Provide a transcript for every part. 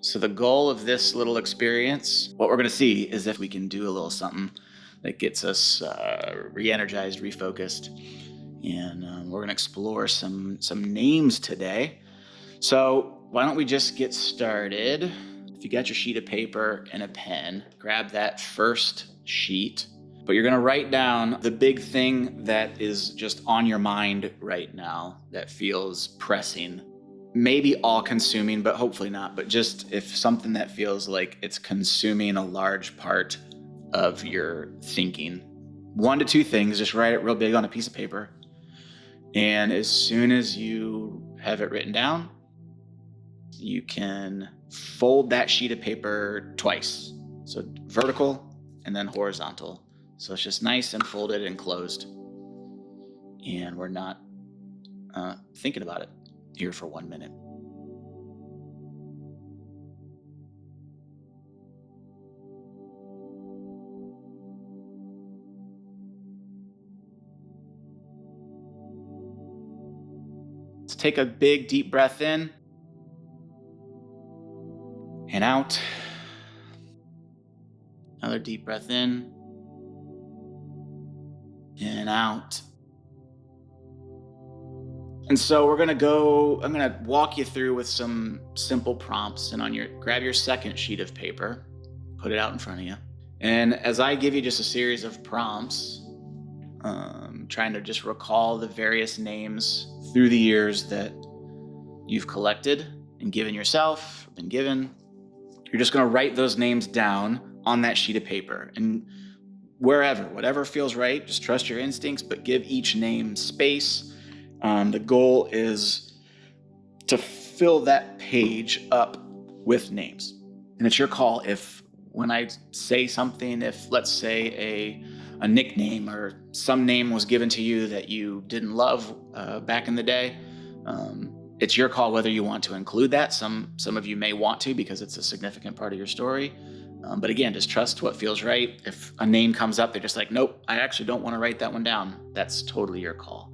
So the goal of this little experience, what we're going to see is if we can do a little something that gets us re-energized, refocused. And we're going to explore some names today. So why don't we just get started? If you got your sheet of paper and a pen, grab that first sheet. But you're going to write down the big thing that is just on your mind right now that feels pressing. Maybe all-consuming, but hopefully not. But just if something that feels like it's consuming a large part of your thinking. 1 to 2 things, just write it real big on a piece of paper. And as soon as you have it written down, you can fold that sheet of paper twice. So vertical and then horizontal. So it's just nice and folded and closed. And we're not thinking about it here for 1 minute. Let's take a big deep breath in and out. Another deep breath in and out. And so I'm gonna walk you through with some simple prompts, and grab your second sheet of paper, put it out in front of you. And as I give you just a series of prompts, trying to just recall the various names through the years that you've collected and given yourself, been given, you're just gonna write those names down on that sheet of paper. And whatever feels right, just trust your instincts, but give each name space. The goal is to fill that page up with names. And it's your call if, when I say something, if let's say a nickname or some name was given to you that you didn't love back in the day, it's your call whether you want to include that. Some of you may want to because it's a significant part of your story. But again, just trust what feels right. If a name comes up, they're just like, nope, I actually don't want to write that one down. That's totally your call.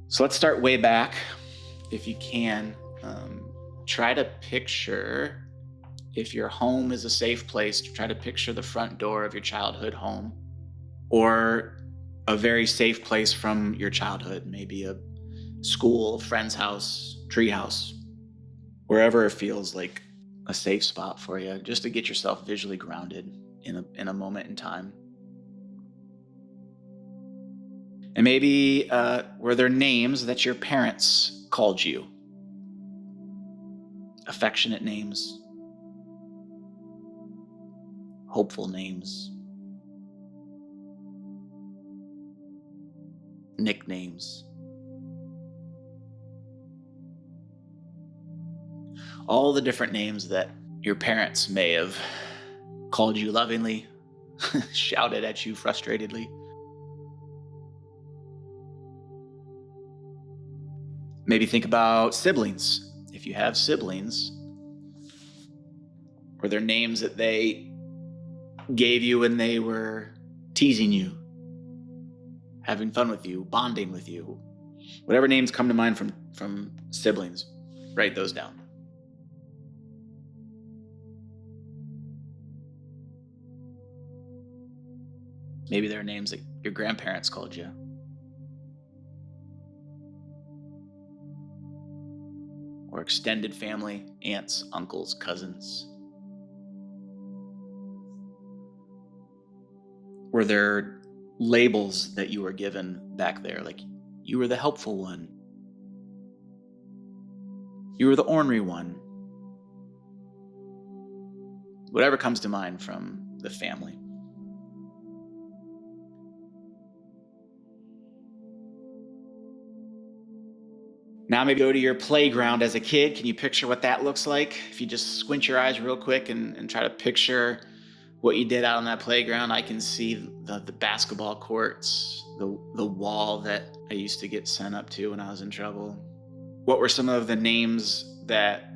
So let's start way back. If you can, try to picture, if your home is a safe place, try to picture the front door of your childhood home, or a very safe place from your childhood, maybe a school, friend's house, tree house, wherever it feels like a safe spot for you, just to get yourself visually grounded in a moment in time. And maybe were there names that your parents called you? Affectionate names, hopeful names, nicknames. All the different names that your parents may have called you lovingly, shouted at you frustratedly. Maybe think about siblings. If you have siblings, were there names that they gave you when they were teasing you, having fun with you, bonding with you? Whatever names come to mind from siblings, write those down. Maybe there are names that your grandparents called you. Or extended family, aunts, uncles, cousins. Were there labels that you were given back there? Like, you were the helpful one. You were the ornery one. Whatever comes to mind from the family. Now maybe go to your playground as a kid. Can you picture what that looks like? If you just squint your eyes real quick and try to picture what you did out on that playground, I can see the basketball courts, the wall that I used to get sent up to when I was in trouble. What were some of the names that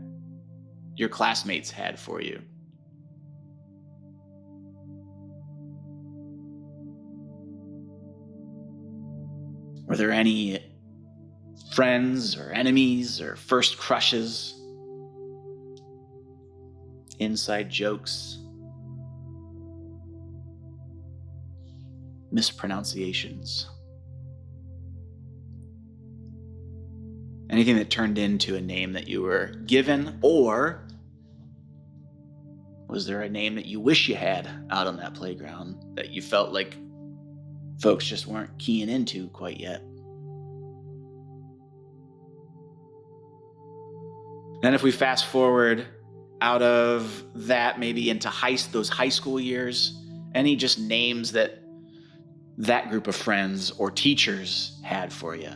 your classmates had for you? Were there any friends or enemies or first crushes? inside jokes, mispronunciations, anything that turned into a name that you were given, or was there a name that you wish you had out on that playground that you felt like folks just weren't keying into quite yet? Then if we fast forward out of that, maybe into those high school years, any just names that that group of friends or teachers had for you,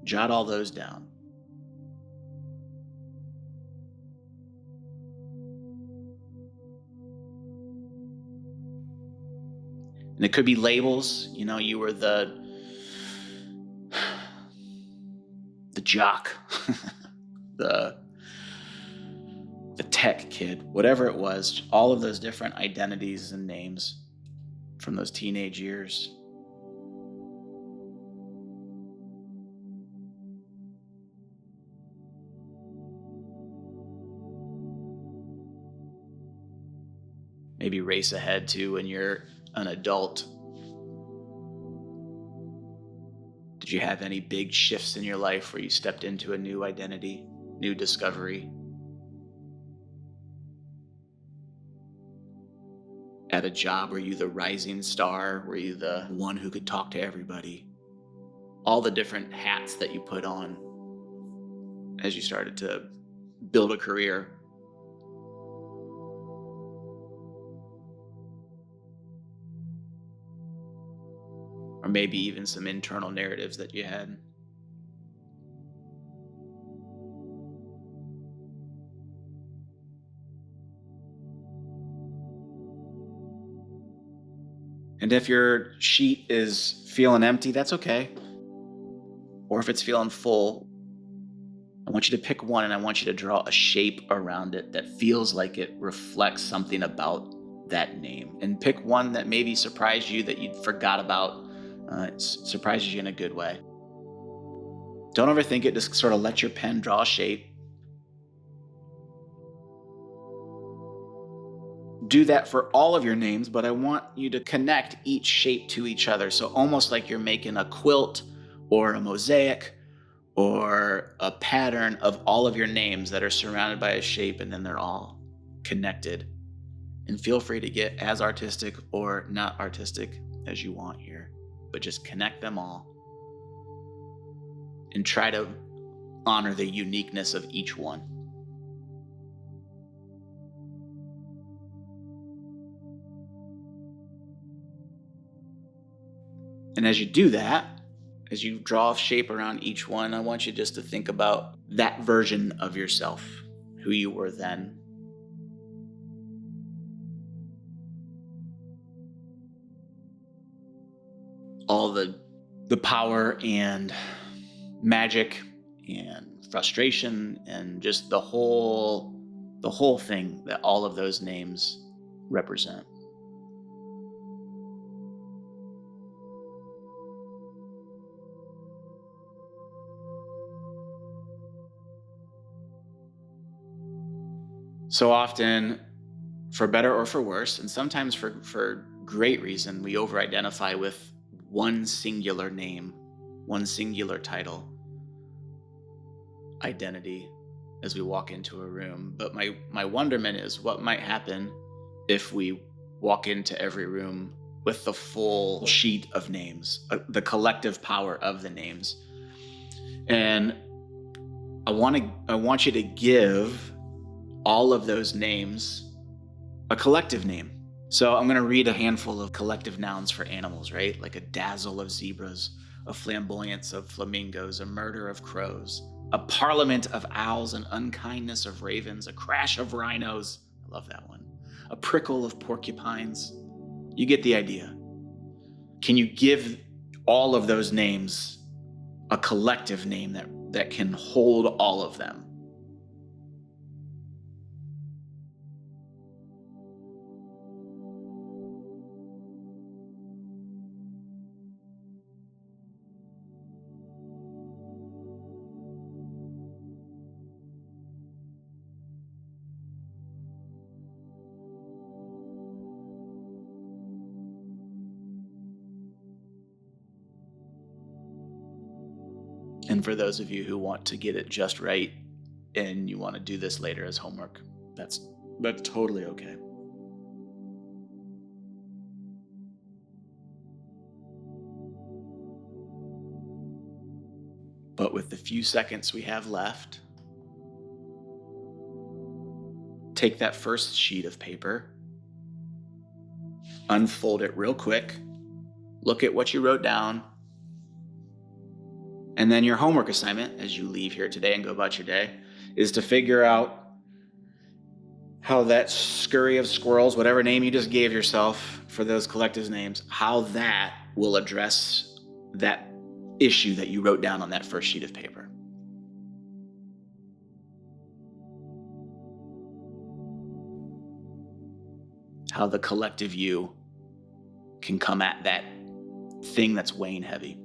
jot all those down. And it could be labels. You were the jock, the tech kid, whatever it was, all of those different identities and names from those teenage years. Maybe race ahead to when you're an adult. Did you have any big shifts in your life where you stepped into a new identity, new discovery? At a job, were you the rising star? Were you the one who could talk to everybody? All the different hats that you put on as you started to build a career. Or maybe even some internal narratives that you had. And if your sheet is feeling empty, that's okay. Or if it's feeling full, I want you to pick one and I want you to draw a shape around it that feels like it reflects something about that name. And pick one that maybe surprised you that you forgot about. It surprises you in a good way. Don't overthink it. Just sort of let your pen draw a shape. Do that for all of your names, but I want you to connect each shape to each other. So almost like you're making a quilt or a mosaic or a pattern of all of your names that are surrounded by a shape, and then they're all connected. And feel free to get as artistic or not artistic as you want here, but just connect them all and try to honor the uniqueness of each one. And as you do that, as you draw a shape around each one, I want you just to think about that version of yourself, who you were then. All the power and magic and frustration and just the whole thing that all of those names represent. So often, for better or for worse, and sometimes for great reason, we over-identify with one singular name, one singular title, identity as we walk into a room. But my wonderment is what might happen if we walk into every room with the full sheet of names, the collective power of the names. And I want you to give all of those names a collective name. So I'm going to read a handful of collective nouns for animals, right? Like a dazzle of zebras, a flamboyance of flamingos, a murder of crows, a parliament of owls, an unkindness of ravens, a crash of rhinos. I love that one. A prickle of porcupines. You get the idea. Can you give all of those names a collective name that can hold all of them? And for those of you who want to get it just right and you want to do this later as homework, that's totally okay. But with the few seconds we have left, take that first sheet of paper, unfold it real quick, look at what you wrote down, and then your homework assignment as you leave here today and go about your day is to figure out how that scurry of squirrels, whatever name you just gave yourself for those collectives' names, how that will address that issue that you wrote down on that first sheet of paper. How the collective you can come at that thing that's weighing heavy.